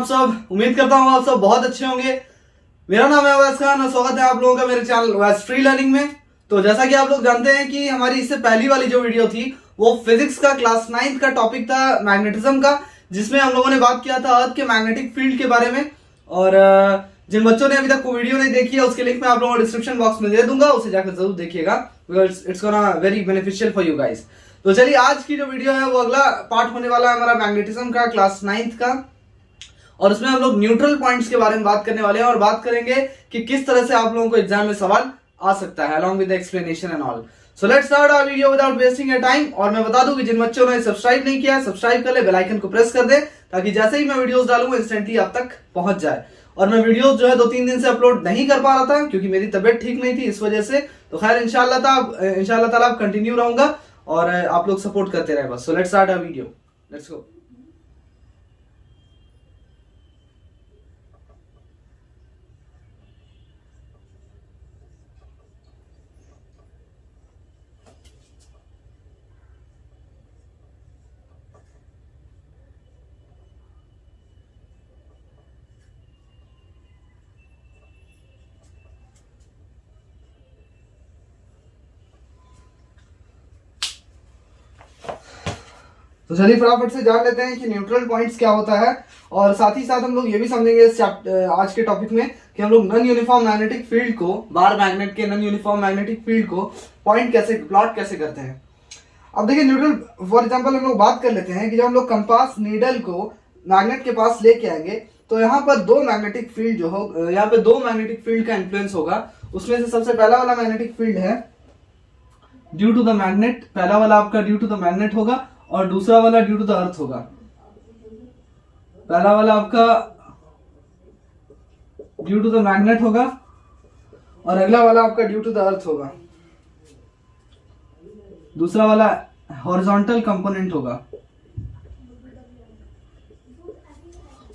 सब? उम्मीद करता हूँ आप सब बहुत अच्छे होंगे। मेरा नाम है अवैस खान और स्वागत है आप लोगों का मेरे चैनल अवैस फ्री लर्निंग में। तो जैसा कि आप लोग जानते हैं कि हमारी इससे पहली वाली जो वीडियो थी वो फिजिक्स का क्लास 9th का टॉपिक था मैग्नेटिज्म का, जिसमें हम लोगों ने बात किया था अर्थ के मैग्नेटिक फील्ड के बारे में। और जिन बच्चों ने अभी तक वो वीडियो नहीं देखी है उसके लिंक मैं आप लोगों को डिस्क्रिप्शन बॉक्स में दे दूंगा, उसे जाकर जरूर देखिएगा, because it's gonna very beneficial for you guys. तो चलिए आज की जो वीडियो है वो अगला पार्ट होने वाला है हमारा मैग्नेटिज्म का क्लास 9th का, और उसमें हम लोग न्यूट्रल पॉइंट्स के बारे में बात करने वाले हैं और बात करेंगे कि किस तरह से आप लोगों को एग्जाम में सवाल आ सकता है along with the explanation and all. So let's start our video without wasting your time. और मैं बता दूं कि जिन बच्चों ने सब्सक्राइब नहीं किया सब्सक्राइब कर ले, बेल आइकन को प्रेस कर दे ताकि जैसे ही मैं वीडियोस डालूंगा इंस्टेंटली आप तक पहुंच जाए। और मैं वीडियोस जो है 2-3 दिन से अपलोड नहीं कर पा रहा था क्योंकि मेरी तबीयत ठीक नहीं थी, इस वजह से। तो खैर इंशाल्लाह ताला कंटिन्यू रहूंगा और आप लोग सपोर्ट करते रहे बस। So let's start our video, let's go. तो चलिए फटाफट से जान लेते हैं कि न्यूट्रल पॉइंट्स क्या होता है, और साथ ही साथ हम लोग ये भी समझेंगे इस आज के टॉपिक में कि हम लोग नॉन यूनिफॉर्म मैग्नेटिक फील्ड को, बार मैग्नेट के नॉन यूनिफॉर्म मैग्नेटिक फील्ड को पॉइंट कैसे प्लॉट कैसे करते हैं। अब देखिए न्यूट्रल फॉर एग्जांपल हम लोग बात कर लेते हैं कि जब हम लोग कंपास नीडल को मैग्नेट के पास लेके आएंगे तो यहाँ पर दो मैग्नेटिक फील्ड जो हो, यहाँ पे दो मैग्नेटिक फील्ड का इन्फ्लुएंस होगा। उसमें से सबसे पहला वाला मैग्नेटिक फील्ड है ड्यू टू द मैग्नेट, पहला वाला आपका ड्यू टू द मैग्नेट होगा और दूसरा वाला ड्यू टू द अर्थ होगा। पहला वाला आपका ड्यू टू द मैग्नेट होगा और अगला वाला आपका ड्यू टू द अर्थ होगा। दूसरा वाला हॉरिजॉन्टल कंपोनेंट होगा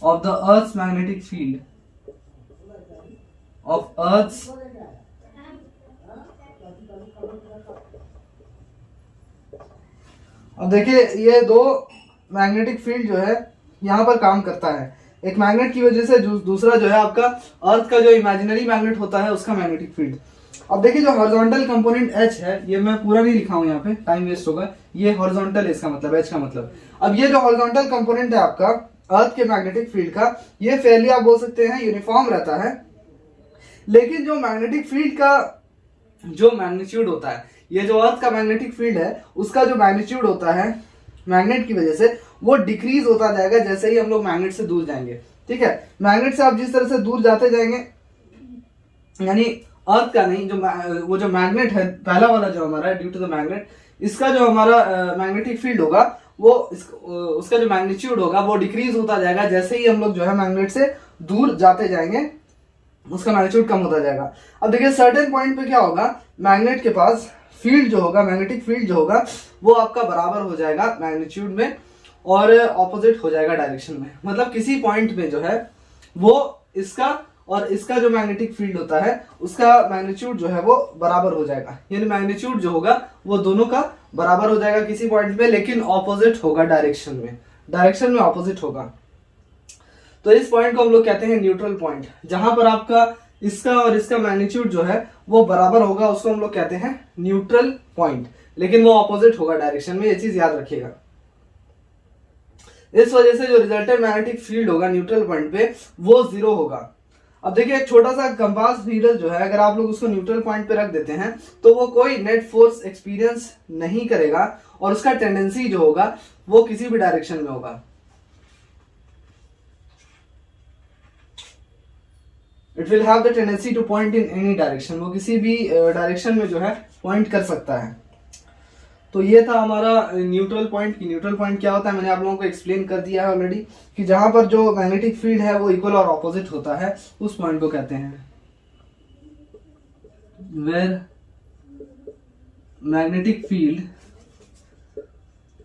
of the earth magnetic field, of earth अब देखिए ये दो मैग्नेटिक फील्ड जो है यहाँ पर काम करता है। एक मैग्नेट की वजह से दूसरा जो है आपका अर्थ का जो इमेजिनरी मैग्नेट होता है उसका मैग्नेटिक फील्ड। अब देखिए जो हॉरिजॉन्टल कंपोनेंट H है, ये मैं पूरा नहीं लिखा हूं यहाँ पे, टाइम वेस्ट होगा। ये हॉरिजॉन्टल है इसका मतलब, H का मतलब। अब ये जो हॉरिजॉन्टल कंपोनेंट है आपका अर्थ के मैग्नेटिक फील्ड का, ये फेयरली आप बोल सकते हैं यूनिफॉर्म रहता है। लेकिन जो मैग्नेटिक फील्ड का जो मैग्नीट्यूड होता है, ये जो अर्थ का मैग्नेटिक फील्ड है उसका जो मैग्नीट्यूड होता है मैग्नेट की वजह से वो डिक्रीज होता जाएगा जैसे ही हम लोग मैग्नेट से दूर जाएंगे। ठीक है, मैग्नेट से आप जिस तरह से दूर जाते जाएंगे, यानी अर्थ का नहीं, जो वो जो मैग्नेट है पहला वाला जो हमारा है ड्यू टू द मैग्नेट, इसका जो हमारा मैग्नेटिक फील्ड होगा वो उसका जो मैग्नीट्यूड होगा वो डिक्रीज होता जाएगा जैसे ही हम लोग जो है मैग्नेट से दूर जाते जाएंगे, उसका मैग्नीट्यूड कम होता जाएगा। अब देखिए सर्टेन पॉइंट पे क्या होगा, मैग्नेट के पास फील्ड जो होगा, मैग्नेटिक फील्ड जो होगा वो आपका बराबर हो जाएगा मैग्नीट्यूड में और ऑपोजिट हो जाएगा डायरेक्शन में। मतलब किसी पॉइंट में जो है वो इसका और इसका जो मैग्नेटिक फील्ड होता है उसका मैग्नीट्यूड जो है वो बराबर हो जाएगा, यानी मैग्नीट्यूड जो होगा वो दोनों का बराबर हो जाएगा किसी पॉइंट पे, लेकिन ऑपोजिट होगा डायरेक्शन में ऑपोजिट होगा। तो इस पॉइंट को हम लोग कहते हैं न्यूट्रल पॉइंट। जहां पर आपका इसका और इसका मैग्नीट्यूड जो है वो बराबर होगा उसको हम लोग कहते हैं न्यूट्रल पॉइंट, लेकिन वो ऑपोजिट होगा डायरेक्शन में, ये चीज याद रखिएगा। इस वजह से जो रिजल्टेंट मैग्नेटिक फील्ड होगा न्यूट्रल पॉइंट पे वो 0 होगा। अब देखिए एक छोटा सा कंपास नीडल जो है अगर आप लोग उसको न्यूट्रल पॉइंट पे रख देते हैं तो वो कोई नेट फोर्स एक्सपीरियंस नहीं करेगा और उसका टेंडेंसी जो होगा वो किसी भी डायरेक्शन में होगा। It will have the tendency two point in any direction, वो किसी भी डायरेक्शन में जो है पॉइंट कर सकता है। तो ये था हमारा न्यूट्रल पॉइंट की न्यूट्रल पॉइंट क्या होता है मैंने आप लोगों को एक्सप्लेन कर दिया है ऑलरेडी, कि जहां पर जो मैग्नेटिक फील्ड है वो इक्वल और ऑपोजिट होता है उस पॉइंट को कहते हैं where magnetic field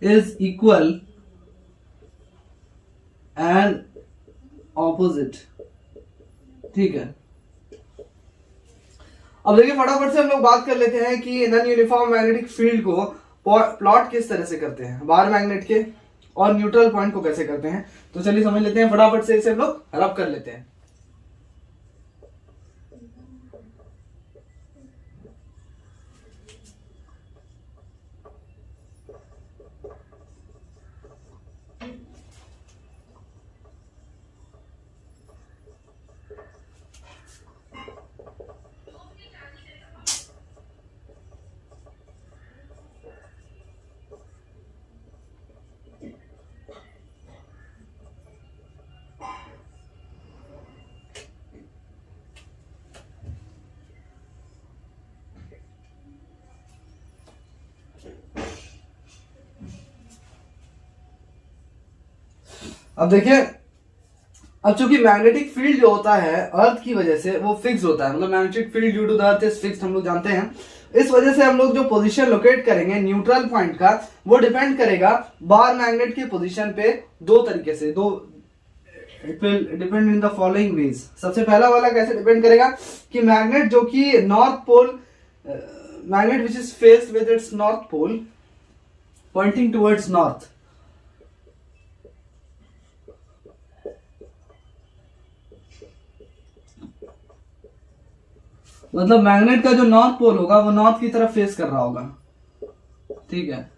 is equal and opposite. ठीक है, अब देखिए फटाफट से हम लोग बात कर लेते हैं कि नॉन यूनिफॉर्म मैग्नेटिक फील्ड को प्लॉट किस तरह से करते हैं, बार मैग्नेट के और न्यूट्रल पॉइंट को कैसे करते हैं। तो चलिए समझ लेते हैं, फटाफट से इसे हम लोग रब कर लेते हैं। अब देखिए, अब चूंकि मैग्नेटिक फील्ड जो होता है अर्थ की वजह से वो फिक्स होता है, मतलब magnetic field due to the earth is fixed, हम लोग जानते हैं। इस वजह से हम लोग जो पोजीशन लोकेट करेंगे न्यूट्रल पॉइंट का, वो डिपेंड करेगा बार मैग्नेट की पोजीशन पे दो तरीके से। It will depend in the following veg. सबसे पहला वाला कैसे डिपेंड करेगा कि मैग्नेट जो कि north pole, magnet which is faced with its north pole pointing towards north, मतलब मैग्नेट का जो नॉर्थ पोल होगा वो नॉर्थ की तरफ फेस कर रहा होगा, ठीक है,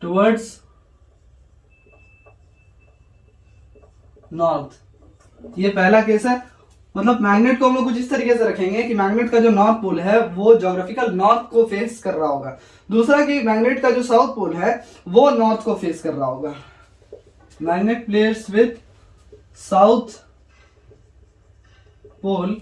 टुवर्ड्स नॉर्थ। ये पहला केस है। मतलब मैग्नेट को हम लोग कुछ इस तरीके से रखेंगे कि मैग्नेट का जो नॉर्थ पोल है वो ज्योग्राफिकल नॉर्थ को फेस कर रहा होगा। दूसरा कि मैग्नेट का जो साउथ पोल है वो नॉर्थ को फेस कर रहा होगा। Magnet place with south pole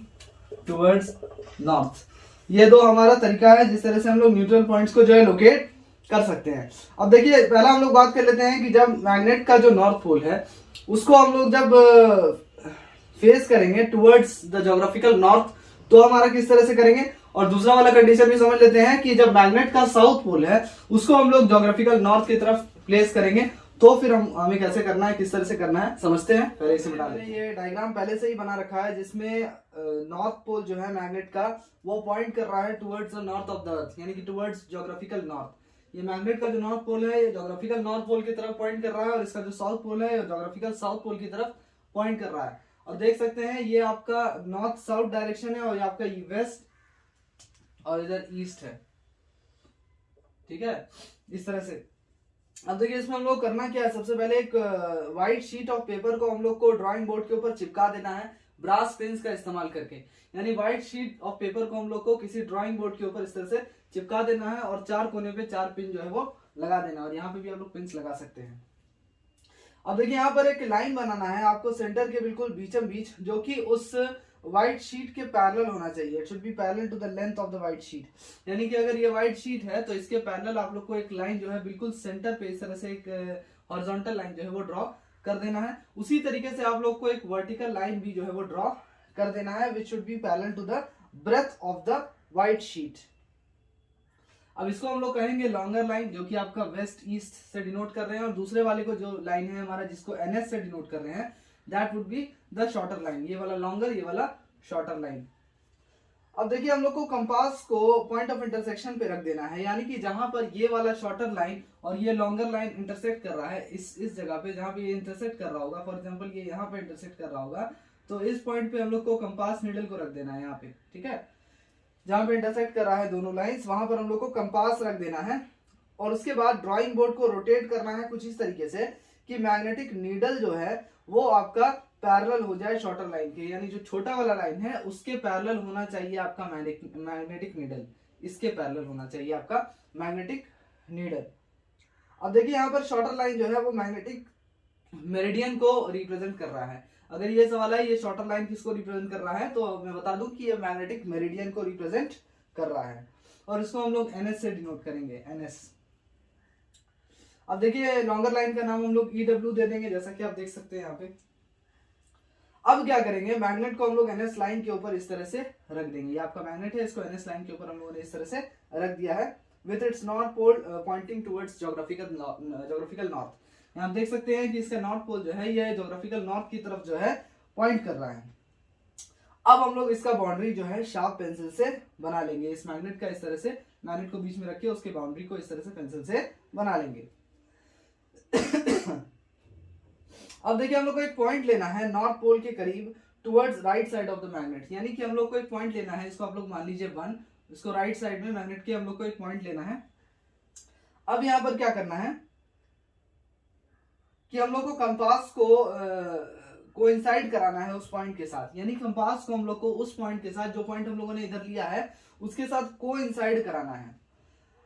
towards north. ये दो हमारा तरीका है जिस तरह से हम लोग न्यूट्रल पॉइंट्स को जो है लोकेट कर सकते हैं। अब देखिए, पहला हम लोग बात कर लेते हैं कि जब मैग्नेट का जो नॉर्थ पोल है उसको हम लोग जब फेस करेंगे टुवर्ड्स द ज्योग्राफिकल नॉर्थ तो हमारा किस तरह से करेंगे। और दूसरा वाला कंडीशन भी समझ लेते हैं कि जब मैग्नेट का साउथ पोल है उसको हम लोग ज्योग्राफिकल नॉर्थ की तरफ प्लेस करेंगे तो फिर हमें कैसे करना है, किस तरह से करना है समझते हैं। पहले इसे बता लें। ये डायग्राम पहले से ही बना रखा है जिसमें नॉर्थ पोल जो है मैग्नेट का वो पॉइंट कर रहा है towards the north of the अर्थ, यानी कि टुवर्ड्स ज्योग्राफिकल नॉर्थ। ये मैग्नेट का जो नॉर्थ पोल है ये ज्योग्राफिकल नॉर्थ पोल की तरफ पॉइंट कर रहा है और इसका जो साउथ पोल है ये ज्योग्राफिकल साउथ पोल की तरफ पॉइंट कर रहा है। और देख सकते हैं ये आपका नॉर्थ साउथ डायरेक्शन है और ये आपका वेस्ट और इधर ईस्ट है, ठीक है, इस तरह से। अब देखिए इसमें हम लोग करना क्या है, सबसे पहले एक व्हाइट शीट ऑफ पेपर को हम लोग को ड्राइंग बोर्ड के ऊपर चिपका देना है ब्रास पेन्स का इस्तेमाल करके। यानी व्हाइट शीट ऑफ पेपर को हम लोग को किसी ड्राइंग बोर्ड के ऊपर इस तरह से चिपका देना है और चार कोने पे चार पिन जो है वो लगा देना, और यहाँ पे भी आप लोग पिन्स लगा सकते हैं। अब देखिए यहाँ पर एक लाइन बनाना है आपको सेंटर के बिल्कुल बीचम बीच, जो कि उस व्हाइट शीट के पैरेलल होना चाहिए। It should be parallel to the length of the white sheet. यानी कि अगर ये व्हाइट शीट है तो इसके पैरेलल आप लोग को एक लाइन जो है बिल्कुल सेंटर पे इस तरह से एक हॉरिजॉन्टल लाइन जो है वो ड्रॉ कर देना है। उसी तरीके से आप लोग को एक वर्टिकल लाइन भी जो है वो ड्रॉ कर देना है which should be parallel to the breadth of the white sheet. अब इसको हम लोग कहेंगे लॉन्गर लाइन, जो कि आपका वेस्ट ईस्ट से डिनोट कर रहे हैं, और दूसरे वाले को जो लाइन है हमारा जिसको एनएस से डिनोट कर रहे हैं that would be the shorter line. ये वाला लॉन्गर, ये वाला शॉर्टर लाइन। अब देखिए हम लोग को कंपास को पॉइंट ऑफ इंटरसेक्शन पे रख देना है, यानी कि जहां पर ये वाला शॉर्टर लाइन और ये लॉन्गर लाइन इंटरसेक्ट कर रहा है इस जगह पे जहां पे ये इंटरसेक्ट कर रहा होगा, फॉर एग्जांपल ये यहाँ पे इंटरसेक्ट कर रहा होगा, तो इस पॉइंट पे हम लोग को कंपास नीडल को रख देना है यहाँ पे, ठीक है। जहां पे इंटरसेक्ट कर रहा है दोनों लाइंस वहां पर हम लोग को कंपास रख देना है। और उसके बाद ड्राइंग बोर्ड को रोटेट करना है कुछ इस तरीके से कि मैग्नेटिक नीडल जो है वो आपका पैरेलल हो जाए शॉर्टर लाइन के, यानी जो छोटा वाला लाइन है उसके पैरेलल होना चाहिए आपका मैग्नेटिक नीडल, इसके पैरेलल होना चाहिए आपका मैग्नेटिक नीडल। अब देखिए यहाँ पर शॉर्टर लाइन जो है वो मैग्नेटिक मेरिडियन को रिप्रेजेंट कर रहा है। अगर ये सवाल है ये शॉर्टर लाइन किसको रिप्रेजेंट कर रहा है, तो मैं बता दूं कि ये मैग्नेटिक मेरिडियन को रिप्रेजेंट कर रहा है, और इसको हम लोग एनएस से डिनोट करेंगे, एनएस। अब देखिए लॉन्गर लाइन का नाम हम लोग ईडब्ल्यू दे देंगे, जैसा कि आप देख सकते हैं यहाँ पे। अब क्या करेंगे, मैग्नेट को हम लोग एनएस लाइन के ऊपर इस तरह से रख देंगे। ये आपका मैग्नेट है, इसको एनएस लाइन के ऊपर हम लोगों ने इस तरह से रख दिया है with its north pole pointing towards geographical north. यहाँ आप देख सकते हैं कि इसका नॉर्थ पोल जो है ये ज्योग्राफिकल नॉर्थ की तरफ जो है पॉइंट कर रहा है। अब हम लोग इसका बाउंड्री जो है शार्प पेंसिल से बना लेंगे, इस मैग्नेट का इस तरह से मैग्नेट को बीच में रख के उसके बाउंड्री को इस तरह से पेंसिल से बना लेंगे। अब देखिए हम लोग को एक पॉइंट लेना है नॉर्थ पोल के करीब towards right side of the magnet, यानी कि हम लोग को एक पॉइंट लेना है, इसको आप लोग मान लीजिए 1, इसको राइट साइड में मैग्नेट के हम लोग को एक पॉइंट लेना है। अब यहां पर क्या करना है कि हम लोग को कंपास को कोइंसाइड कराना है उस पॉइंट के साथ, यानी कंपास को हम लोग को उस पॉइंट के साथ, जो पॉइंट हम लोगों ने इधर लिया है उसके साथ कोइंसाइड कराना है।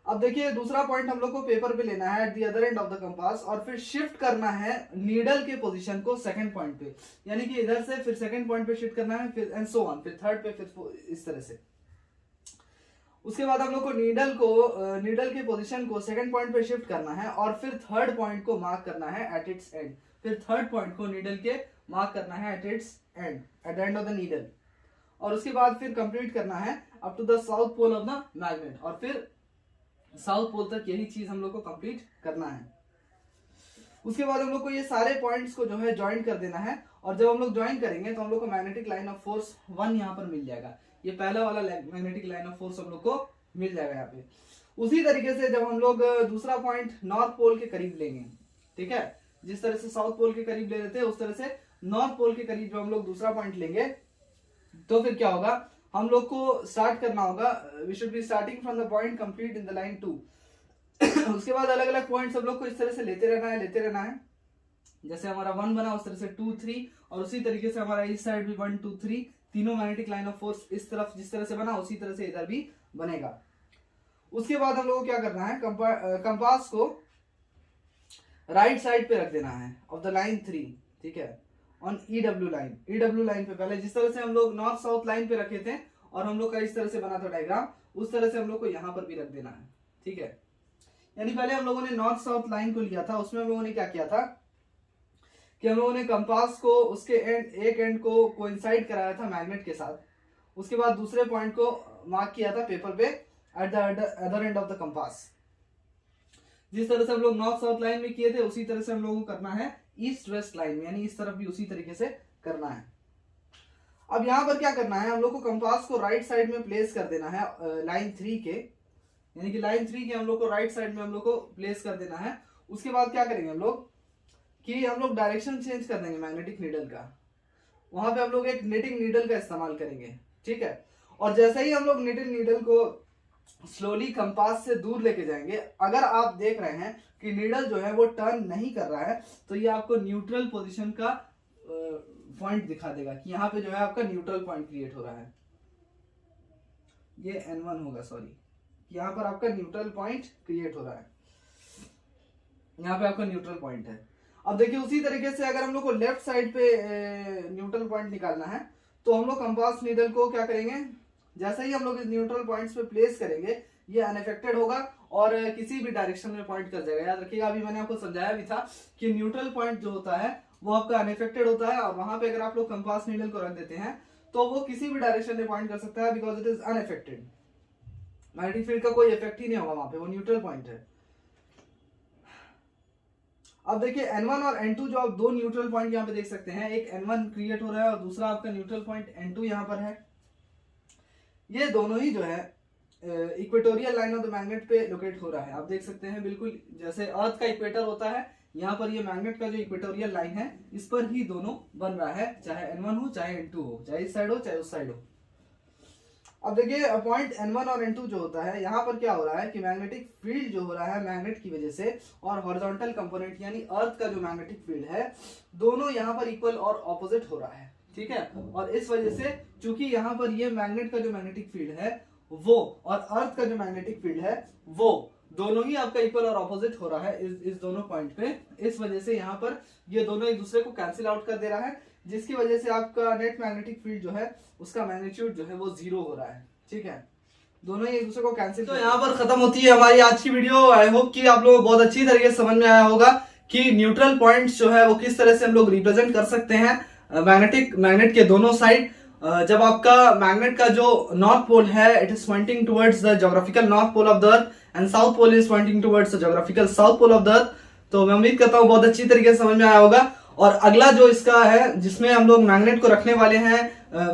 अब देखिए दूसरा पॉइंट हम लोग को पेपर पे लेना है at the other and of the compass, और फिर शिफ्ट करना है नीडल के पोजीशन को सेकंड पॉइंट पे, यानी कि इधर से फिर सेकंड पॉइंट पे शिफ्ट करना है, फिर एंड सो ऑन, फिर थर्ड पे, फिर इस तरह से। उसके बाद हम लोग को नीडल के पोजीशन को सेकंड पॉइंट पे शिफ्ट करना है और फिर थर्ड पॉइंट को मार्क करना है एट इट्स एंड, फिर थर्ड पॉइंट को नीडल के मार्क करना है at its end, at the end of the needle, और उसके बाद फिर कंप्लीट करना है up to the south pole of the magnet, और फिर साउथ पोल तक यही चीज हम लोग को कंप्लीट करना है। उसके बाद हम लोग को ये सारे पॉइंट्स को जो है ज्वाइन कर देना है, और जब हम लोग ज्वाइन करेंगे तो हम लोग को मैग्नेटिक लाइन ऑफ फोर्स 1 यहाँ पर मिल जाएगा। ये पहला वाला मैग्नेटिक लाइन ऑफ फोर्स हम लोग को मिल जाएगा यहाँ पे। उसी तरीके से जब हम लोग दूसरा पॉइंट नॉर्थ पोल के करीब लेंगे, ठीक है, जिस तरह से साउथ पोल के करीब ले लेते हैं उस तरह से नॉर्थ पोल के करीब जो हम लोग दूसरा पॉइंट लेंगे, तो फिर क्या होगा, हम लोग को स्टार्ट करना होगा, we should be starting from the point complete in the line 2। उसके बाद अलग अलग पॉइंट्स हम लोग को इस तरह से लेते रहना है, जैसे हमारा 1 बना उस तरह से 2 3, और उसी तरीके से हमारा इस साइड भी 1 2 3, तीनों मैग्नेटिक लाइन ऑफ फोर्स इस तरफ जिस तरह से बना उसी तरह से इधर भी बनेगा। उसके बाद हम लोग को क्या करना है, कंपास को राइट साइड पे रख देना है ऑफ द लाइन 3, ठीक है, ऑन ईडब्ल्यू लाइन पे, पहले जिस तरह से हम लोग नॉर्थ साउथ लाइन पे रखे थे और हम लोग का इस तरह से बना था डायग्राम, उस तरह से हम लोग को यहाँ पर भी रख देना है, ठीक है। यानी पहले हम लोगों ने नॉर्थ साउथ लाइन को लिया था, उसमें हम लोगों ने क्या किया था कि हम लोगों ने कंपास को उसके एक एंड को कोइंसाइड कराया था मैग्नेट के साथ, उसके बाद दूसरे पॉइंट को मार्क किया था पेपर पे at the other and of the compass. जिस तरह से हम लोग नॉर्थ साउथ लाइन में किए थे उसी तरह से हम लोगों को करना है ईस्ट वेस्ट लाइन में, यानी इस तरफ भी उसी तरीके से करना है। अब यहाँ पर क्या करना है, हम लोग को कंपास को राइट साइड में प्लेस कर देना है लाइन 3 के, यानी कि लाइन 3 के हम लोग को राइट साइड में हम लोग को प्लेस कर देना है। उसके बाद क्या करेंगे हम लोग कि हम लोग डायरेक्शन चेंज कर देंगे मैग्नेटिक नीडल का, वहां पे हम लोग एक निटिंग नीडल का इस्तेमाल करेंगे, ठीक है। और जैसे ही हम लोग निटिंग नीडल को स्लोली कंपास से दूर लेके जाएंगे, अगर आप देख रहे हैं कि नीडल जो है वो टर्न नहीं कर रहा है, तो ये आपको न्यूट्रल पोजीशन का पॉइंट दिखा देगा कि यहाँ पे जो है आपका न्यूट्रल पॉइंट क्रिएट हो रहा है। ये N1 होगा, सॉरी, यहाँ पर आपका न्यूट्रल पॉइंट क्रिएट हो रहा है, यहाँ पे आपका न्यूट्रल पॉइंट है। अब देखिए उसी तरीके से अगर हम लोग को लेफ्ट साइड पे न्यूट्रल पॉइंट निकालना है, तो हम लोग कंपास नीडल को क्या करेंगे, जैसे ही हम लोग इस न्यूट्रल पॉइंट्स पे प्लेस करेंगे ये अनअफेक्टेड होगा और किसी भी डायरेक्शन में पॉइंट कर जाएगा। याद रखिएगा, अभी मैंने आपको समझाया भी था कि न्यूट्रल पॉइंट जो होता है वो आपका अनअफेक्टेड होता है, और वहां पे अगर आप लोग कंपास नीडल को रख देते हैं तो वो किसी भी डायरेक्शन में पॉइंट कर सकता है, because it is unaffected. Magnetic field का कोई इफेक्ट ही नहीं होगा वहां पे, वो न्यूट्रल पॉइंट है। अब देखिए N1 और N2 जो आप दो न्यूट्रल पॉइंट यहाँ पे देख सकते हैं, एक N1 क्रिएट हो रहा है और दूसरा आपका न्यूट्रल पॉइंट N2 यहाँ पर है। ये दोनों ही जो है equatorial line of the magnet पे लोकेट हो रहा है। आप देख सकते हैं बिल्कुल जैसे अर्थ का इक्वेटर होता है, यहाँ पर ये मैग्नेट का जो इक्वेटोरियल लाइन है इस पर ही दोनों बन रहा है, चाहे N1 हो चाहे N2 हो, चाहे इस साइड हो चाहे उस साइड हो। अब देखिए पॉइंट N1 और N2 जो होता है, यहाँ पर क्या हो रहा है कि मैग्नेटिक फील्ड जो हो रहा है मैग्नेट की वजह से, और हॉरिजॉन्टल कंपोनेंट यानी अर्थ का जो मैग्नेटिक फील्ड है, दोनों यहाँ पर इक्वल और ऑपोजिट हो रहा है, ठीक है। और इस वजह से चूंकि यहाँ पर ये मैग्नेट का जो मैग्नेटिक फील्ड है वो और अर्थ का जो मैग्नेटिक फील्ड है वो दोनों ही आपका इक्वल और ऑपोजिट हो रहा है इस दोनों पॉइंट पे, इस वजह से यहाँ पर ये दोनों एक दूसरे को कैंसिल आउट कर दे रहा है, जिसकी वजह से आपका नेट मैग्नेटिक फील्ड जो है उसका मैग्नीट्यूड जो है वो 0 हो रहा है, ठीक है। दोनों ही एक दूसरे को कैंसिल। तो यहाँ पर खत्म होती है हमारी आज की वीडियो। आई होप कि आप लोगों को बहुत अच्छी तरीके से समझ में आया होगा कि न्यूट्रल पॉइंट्स जो है वो किस तरह से हम लोग रिप्रेजेंट कर सकते हैं मैग्नेट के दोनों साइड। जब आपका मैग्नेट का जो नॉर्थ पोल है it is pointing towards the geographical north pole of the earth and south pole is pointing towards the geographical south pole of the earth. तो मैं उम्मीद करता हूँ बहुत अच्छी तरीके से समझ में आया होगा। और अगला जो इसका है जिसमें हम लोग मैग्नेट को रखने वाले हैं,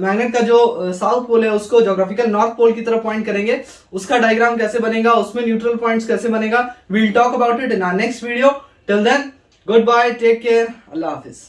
मैग्नेट का जो साउथ पोल है उसको ज्योग्राफिकल नॉर्थ पोल की तरफ पॉइंट करेंगे, उसका डायग्राम कैसे बनेगा, उसमें न्यूट्रल पॉइंट्स कैसे बनेगा, we will talk about it in our next video. Till then good bye, take care, अल्लाह हाफिज।